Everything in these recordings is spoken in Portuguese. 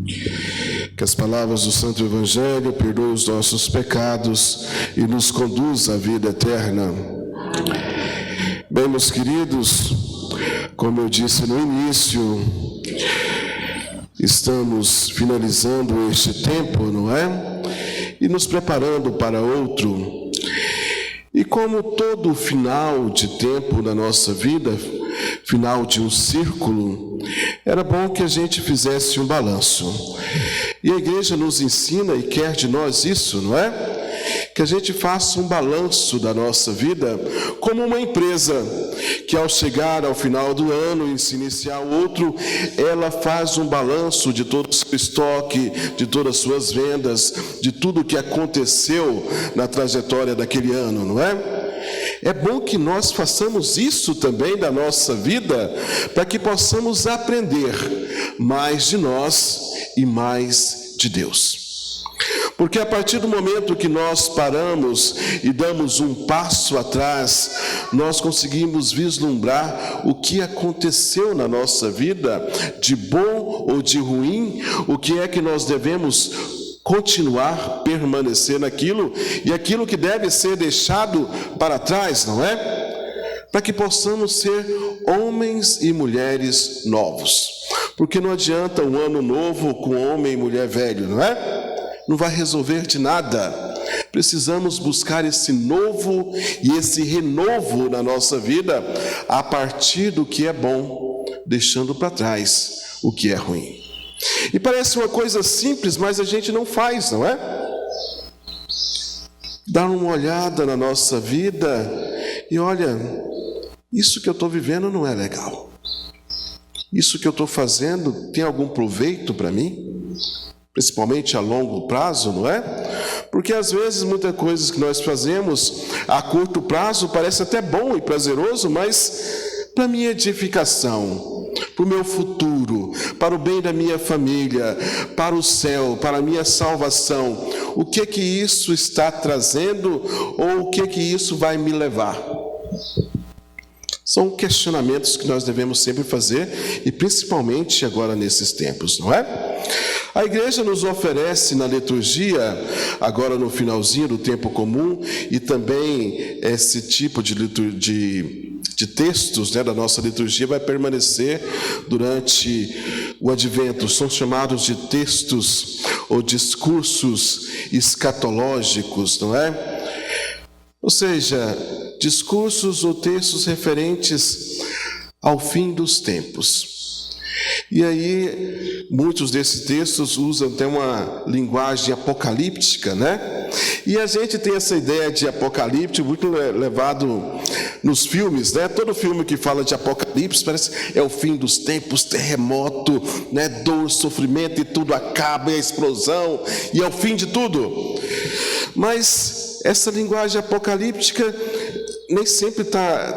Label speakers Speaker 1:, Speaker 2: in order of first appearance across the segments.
Speaker 1: Que as palavras do Santo Evangelho perdoem os nossos pecados e nos conduz à vida eterna. Bem, meus queridos, como eu disse no início, estamos finalizando este tempo, não é? E nos preparando para outro. E como todo final de tempo na nossa vida, final de um círculo, era bom que a gente fizesse um balanço. E a igreja nos ensina e quer de nós isso, não é? Que a gente faça um balanço da nossa vida como uma empresa, que ao chegar ao final do ano e se iniciar outro, ela faz um balanço de todo o seu estoque, de todas as suas vendas, de tudo o que aconteceu na trajetória daquele ano, não é? É bom que nós façamos isso também da nossa vida, para que possamos aprender mais de nós e mais de Deus. Porque a partir do momento que nós paramos e damos um passo atrás, nós conseguimos vislumbrar o que aconteceu na nossa vida, de bom ou de ruim, o que é que nós devemos continuar, permanecer naquilo, e aquilo que deve ser deixado para trás, não é? Para que possamos ser homens e mulheres novos. Porque não adianta um ano novo com homem e mulher velho, não é? Não vai resolver de nada. Precisamos buscar esse novo e esse renovo na nossa vida a partir do que é bom, deixando para trás o que é ruim. E parece uma coisa simples, mas a gente não faz, não é? Dar uma olhada na nossa vida e olha, isso que eu estou vivendo não é legal. Isso que eu estou fazendo tem algum proveito para mim? Principalmente a longo prazo, não é? Porque às vezes muitas coisas que nós fazemos a curto prazo parece até bom e prazeroso, mas para minha edificação, para o meu futuro, para o bem da minha família, para o céu, para a minha salvação, o que isso está trazendo ou o que isso vai me levar? São questionamentos que nós devemos sempre fazer, e principalmente agora nesses tempos, não é? A igreja nos oferece na liturgia, agora no finalzinho do tempo comum, e também esse tipo de textos, né, da nossa liturgia vai permanecer durante o advento. São chamados de textos ou discursos escatológicos, não é? Ou seja, discursos ou textos referentes ao fim dos tempos. E aí, muitos desses textos usam até uma linguagem apocalíptica, né? E a gente tem essa ideia de apocalíptico muito levado nos filmes, né? Todo filme que fala de apocalipse parece é o fim dos tempos, terremoto, né? Dor, sofrimento e tudo acaba, e a explosão, e é o fim de tudo. Mas essa linguagem apocalíptica nem sempre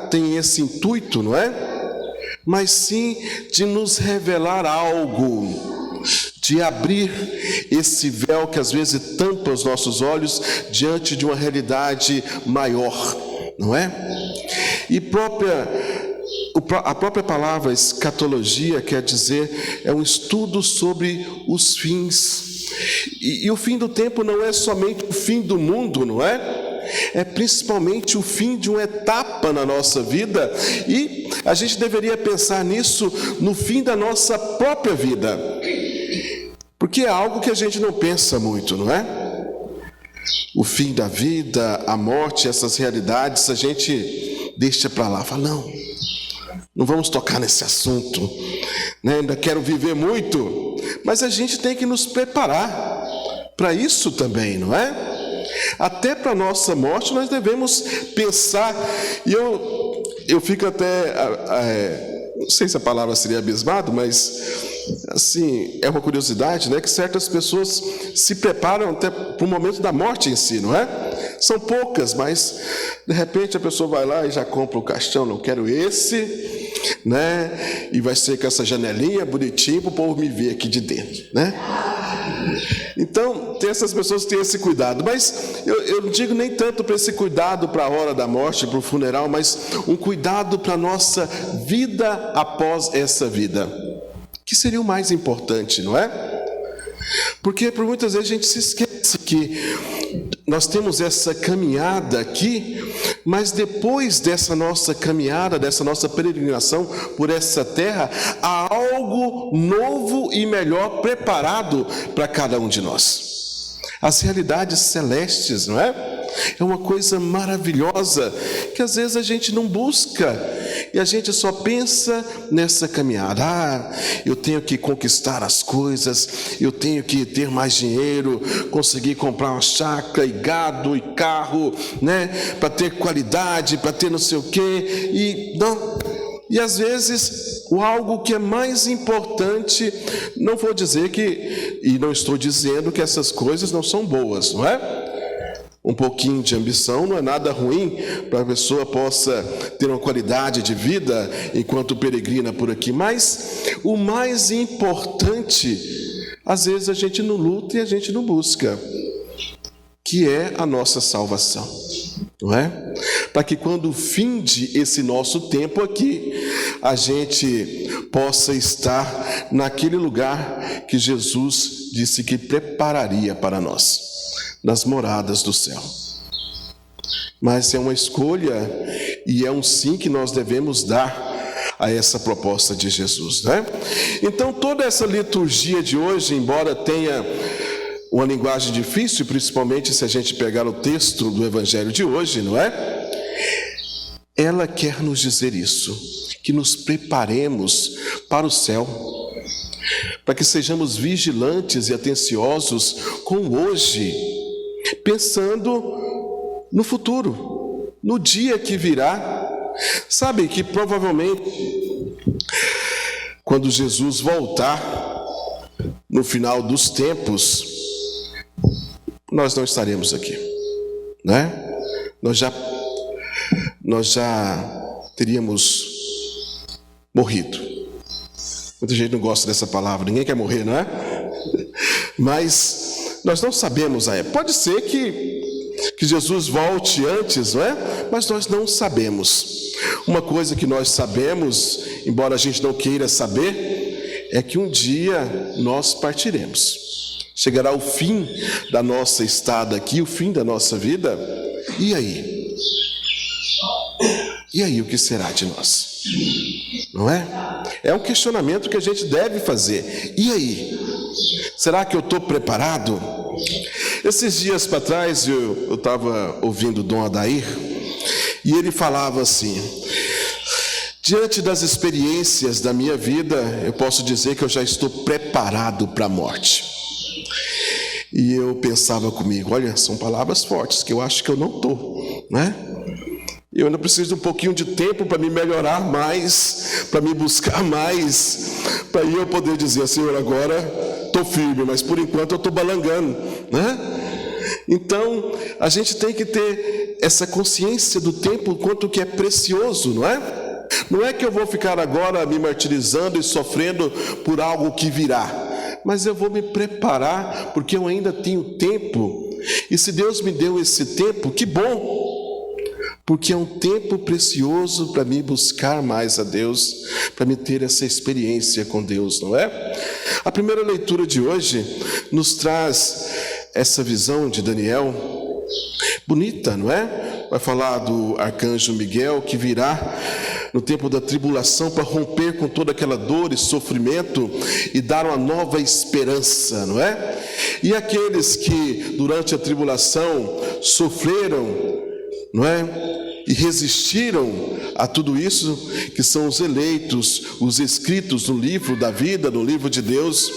Speaker 1: tem esse intuito, não é? Mas sim de nos revelar algo, de abrir esse véu que às vezes tampa os nossos olhos diante de uma realidade maior, não é? E a própria palavra escatologia quer dizer, é um estudo sobre os fins. E o fim do tempo não é somente o fim do mundo, não é? É principalmente o fim de uma etapa na nossa vida, e a gente deveria pensar nisso no fim da nossa própria vida, porque é algo que a gente não pensa muito, não é? O fim da vida, a morte, essas realidades, a gente deixa para lá, fala, não vamos tocar nesse assunto, né? Ainda quero viver muito, mas a gente tem que nos preparar para isso também, não é? Até para a nossa morte nós devemos pensar, e eu fico até, não sei se a palavra seria abismado, mas assim, é uma curiosidade, né, que certas pessoas se preparam até para o momento da morte em si, não é? São poucas, mas de repente a pessoa vai lá e já compra o caixão, não quero esse, né, e vai ser com essa janelinha bonitinha para o povo me ver aqui de dentro, né? Então, tem essas pessoas que têm esse cuidado, mas eu não digo nem tanto para esse cuidado para a hora da morte, para o funeral, mas um cuidado para a nossa vida após essa vida, que seria o mais importante, não é? Porque por muitas vezes a gente se esquece que nós temos essa caminhada aqui, mas depois dessa nossa caminhada, dessa nossa peregrinação por essa terra, há algo novo e melhor preparado para cada um de nós. As realidades celestes, não é? É uma coisa maravilhosa que às vezes a gente não busca e a gente só pensa nessa caminhada. Eu tenho que conquistar as coisas, eu tenho que ter mais dinheiro, conseguir comprar uma chácara e gado e carro, né? Para ter qualidade, para ter não sei o quê. E às vezes o algo que é mais importante, não vou dizer que, e não estou dizendo que essas coisas não são boas, não é? Um pouquinho de ambição não é nada ruim para a pessoa possa ter uma qualidade de vida enquanto peregrina por aqui, mas o mais importante, às vezes a gente não luta e a gente não busca, que é a nossa salvação, não é? Para que quando finde esse nosso tempo aqui, a gente possa estar naquele lugar que Jesus disse que prepararia para nós, nas moradas do céu. Mas é uma escolha e é um sim que nós devemos dar a essa proposta de Jesus, né? Então toda essa liturgia de hoje, embora tenha uma linguagem difícil, principalmente se a gente pegar o texto do Evangelho de hoje, não é? Ela quer nos dizer isso, que nos preparemos para o céu, para que sejamos vigilantes e atenciosos com o hoje, pensando no futuro, no dia que virá. Sabe que provavelmente quando Jesus voltar no final dos tempos, nós não estaremos aqui, né? Nós já teríamos morrido. Muita gente não gosta dessa palavra, ninguém quer morrer, não é? Mas nós não sabemos a época. Pode ser que Jesus volte antes, não é? Mas nós não sabemos. Uma coisa que nós sabemos, embora a gente não queira saber, é que um dia nós partiremos. Chegará o fim da nossa estada aqui, o fim da nossa vida. E aí? E aí, o que será de nós? Não é? É um questionamento que a gente deve fazer. E aí? Será que eu estou preparado? Esses dias para trás eu estava ouvindo o Dom Adair e ele falava assim: diante das experiências da minha vida, eu posso dizer que eu já estou preparado para a morte. E eu pensava comigo, olha, são palavras fortes que eu acho que eu não estou, né? Eu ainda preciso de um pouquinho de tempo para me melhorar mais, para me buscar mais, para eu poder dizer, Senhor, agora estou firme, mas por enquanto eu estou balangando, né? Então, a gente tem que ter essa consciência do tempo, quanto que é precioso, não é? Não é que eu vou ficar agora me martirizando e sofrendo por algo que virá, mas eu vou me preparar, porque eu ainda tenho tempo, e se Deus me deu esse tempo, que bom! Porque é um tempo precioso para me buscar mais a Deus, para me ter essa experiência com Deus, não é? A primeira leitura de hoje nos traz essa visão de Daniel, bonita, não é? Vai falar do arcanjo Miguel que virá no tempo da tribulação para romper com toda aquela dor e sofrimento e dar uma nova esperança, não é? E aqueles que durante a tribulação sofreram, não é? E resistiram a tudo isso, que são os eleitos, os escritos no livro da vida, no livro de Deus.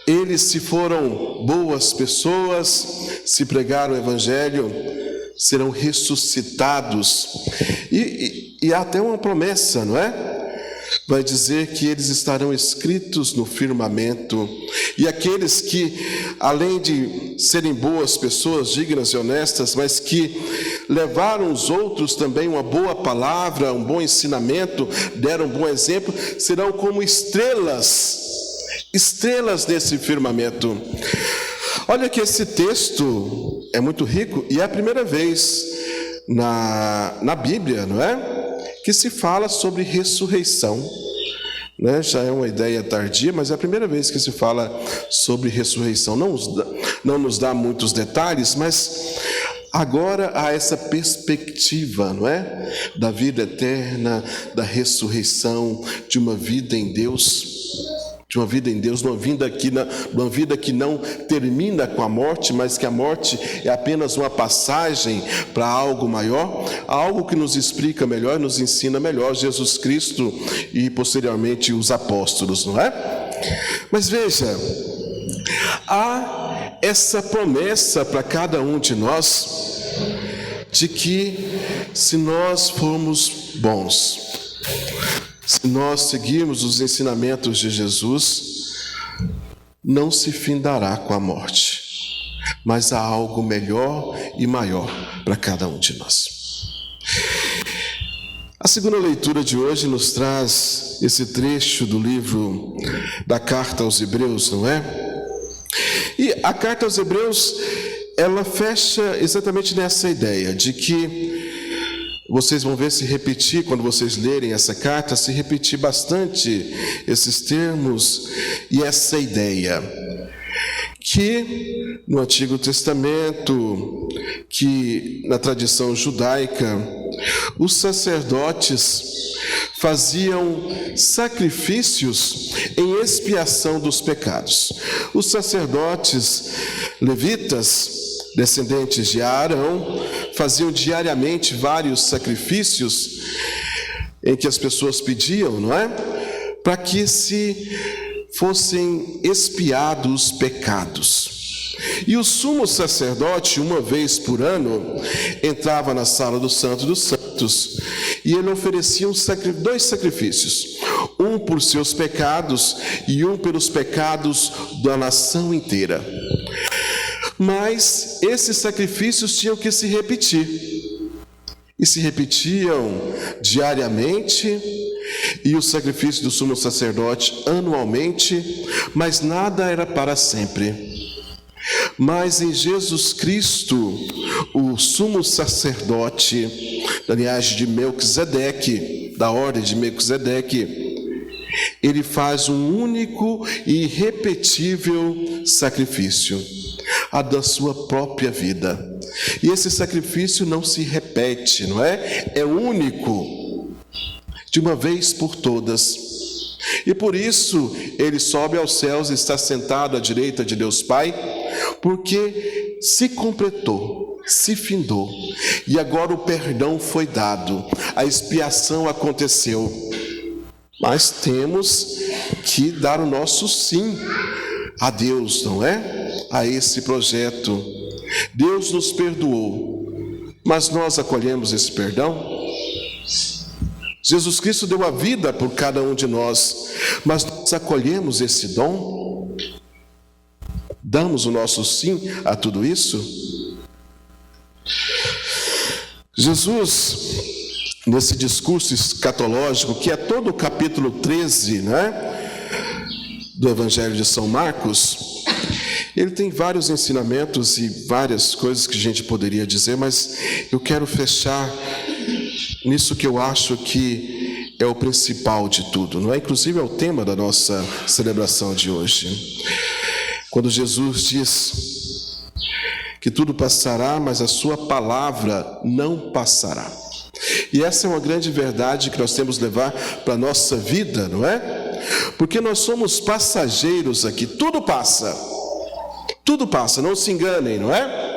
Speaker 1: Eles, se foram boas pessoas, se pregaram o Evangelho, serão ressuscitados. E há até uma promessa, não é? Vai dizer que eles estarão escritos no firmamento. E aqueles que, além de serem boas pessoas, dignas e honestas, mas que levaram os outros também uma boa palavra, um bom ensinamento, deram um bom exemplo, serão como estrelas nesse firmamento. Olha que esse texto é muito rico e é a primeira vez na Bíblia, não é? Que se fala sobre ressurreição, né? Já é uma ideia tardia, mas é a primeira vez que se fala sobre ressurreição. Não nos dá muitos detalhes, mas agora há essa perspectiva, não é? Da vida eterna, da ressurreição, de uma vida em Deus. De uma vida em Deus, uma vida que não termina com a morte, mas que a morte é apenas uma passagem para algo maior, algo que nos explica melhor, nos ensina melhor Jesus Cristo e posteriormente os apóstolos, não é? Mas veja, há essa promessa para cada um de nós, de que se nós formos bons, se nós seguirmos os ensinamentos de Jesus, não se findará com a morte, mas há algo melhor e maior para cada um de nós. A segunda leitura de hoje nos traz esse trecho do livro da Carta aos Hebreus, não é? E a Carta aos Hebreus, ela fecha exatamente nessa ideia de que vocês vão ver se repetir, quando vocês lerem essa carta, se repetir bastante esses termos e essa ideia. Que no Antigo Testamento, que na tradição judaica, os sacerdotes faziam sacrifícios em expiação dos pecados. Os sacerdotes levitas, descendentes de Arão, faziam diariamente vários sacrifícios em que as pessoas pediam, não é? Para que se fossem expiados os pecados. E o sumo sacerdote, uma vez por ano, entrava na sala do Santo dos Santos e ele oferecia dois sacrifícios, um por seus pecados e um pelos pecados da nação inteira. Mas esses sacrifícios tinham que se repetir, e se repetiam diariamente, e o sacrifício do sumo sacerdote anualmente, mas nada era para sempre. Mas em Jesus Cristo, o sumo sacerdote da linhagem de Melquisedeque, da ordem de Melquisedeque, ele faz um único e irrepetível sacrifício, a da sua própria vida. E esse sacrifício não se repete, não é? É único, de uma vez por todas. E por isso ele sobe aos céus e está sentado à direita de Deus Pai, porque se completou, se findou, e agora o perdão foi dado, a expiação aconteceu. Mas temos que dar o nosso sim a Deus, não é? A esse projeto. Deus nos perdoou, mas nós acolhemos esse perdão? Jesus Cristo deu a vida por cada um de nós, mas nós acolhemos esse dom? Damos o nosso sim a tudo isso? Jesus, nesse discurso escatológico, que é todo o capítulo 13, né, do Evangelho de São Marcos, ele tem vários ensinamentos e várias coisas que a gente poderia dizer, mas eu quero fechar nisso que eu acho que é o principal de tudo, não é? Inclusive é o tema da nossa celebração de hoje. Quando Jesus diz que tudo passará, mas a sua palavra não passará. E essa é uma grande verdade que nós temos que levar para a nossa vida, não é? Porque nós somos passageiros aqui, tudo passa, não se enganem, não é?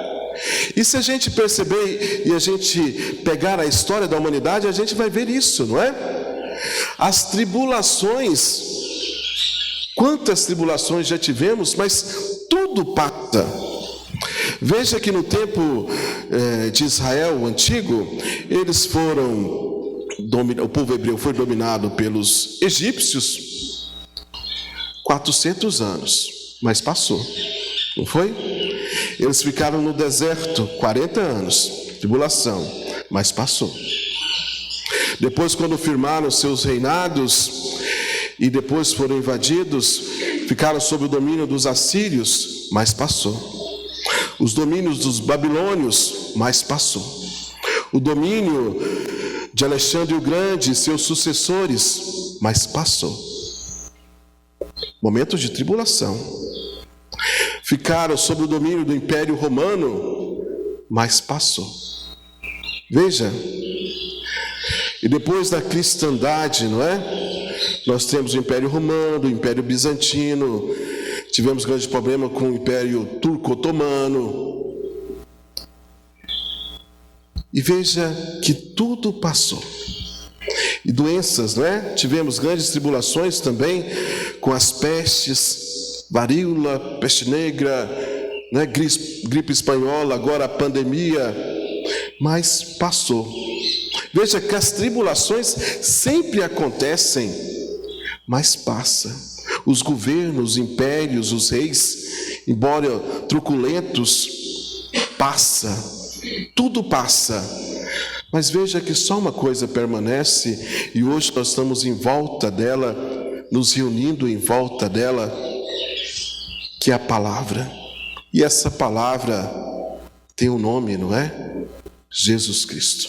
Speaker 1: E se a gente perceber e a gente pegar a história da humanidade, a gente vai ver isso, não é? As tribulações, quantas tribulações já tivemos, mas tudo passa. Veja que no tempo de Israel antigo, eles o povo hebreu foi dominado pelos egípcios 400 anos, mas passou, não foi? Eles ficaram no deserto 40 anos, tribulação, mas passou. Depois, quando firmaram seus reinados e depois foram invadidos, ficaram sob o domínio dos assírios, mas passou. Os domínios dos babilônios, mas passou. O domínio de Alexandre o Grande e seus sucessores, mas passou. momentos de tribulação. Ficaram sob o domínio do Império Romano, mas passou. Veja, e depois da cristandade, não é? Nós temos o Império Romano, o Império Bizantino, tivemos grande problema com o Império Turco-Otomano. E veja que tudo passou. E doenças, não é? Tivemos grandes tribulações também com as pestes, varíola, peste negra, né? Gripe espanhola, agora a pandemia, mas passou. Veja que as tribulações sempre acontecem, mas passa. Os governos, os impérios, os reis, embora truculentos, passa. Tudo passa. Mas veja que só uma coisa permanece, e hoje nós estamos em volta dela, nos reunindo em volta dela, que é a palavra. E essa palavra tem um nome, não é? Jesus Cristo.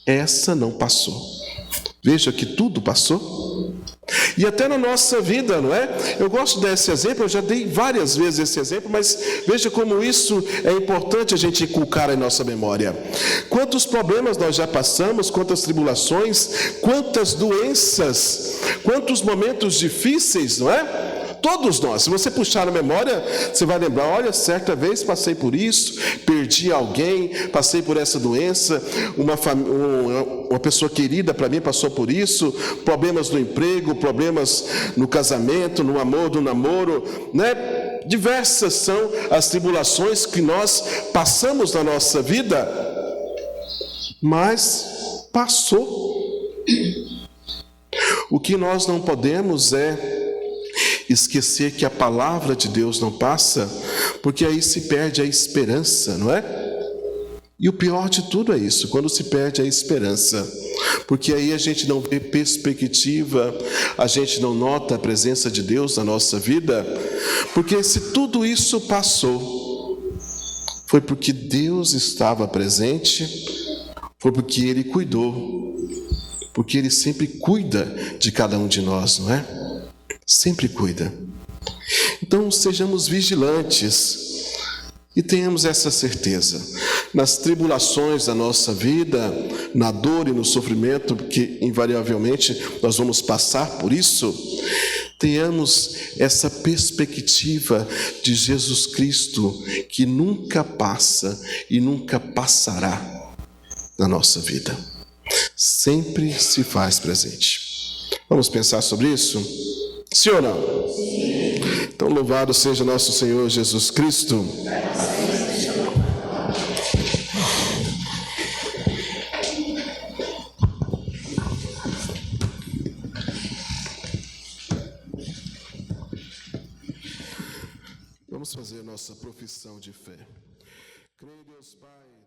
Speaker 1: Essa não passou. Veja que tudo passou. E até na nossa vida, não é? Eu gosto desse exemplo, eu já dei várias vezes esse exemplo, mas veja como isso é importante a gente inculcar em nossa memória. Quantos problemas nós já passamos, quantas tribulações, quantas doenças, quantos momentos difíceis, não é? Todos nós, se você puxar na memória, você vai lembrar, olha, certa vez passei por isso, perdi alguém, passei por essa doença, uma pessoa querida para mim passou por isso, problemas no emprego, problemas no casamento, no amor, no namoro, né? Diversas são as tribulações que nós passamos na nossa vida, mas passou. O que nós não podemos é esquecer que a palavra de Deus não passa, porque aí se perde a esperança, não é? E o pior de tudo é isso, quando se perde a esperança, porque aí a gente não vê perspectiva, a gente não nota a presença de Deus na nossa vida, porque se tudo isso passou, foi porque Deus estava presente, foi porque Ele cuidou, porque Ele sempre cuida de cada um de nós, não é? Sempre cuida. Então sejamos vigilantes e tenhamos essa certeza. Nas tribulações da nossa vida, na dor e no sofrimento, porque invariavelmente nós vamos passar por isso, tenhamos essa perspectiva de Jesus Cristo, que nunca passa e nunca passará na nossa vida. Sempre se faz presente. Vamos pensar sobre isso? Sim ou não? Sim. Então louvado seja nosso Senhor Jesus Cristo. Vamos fazer nossa profissão de fé. Creio em Deus Pai.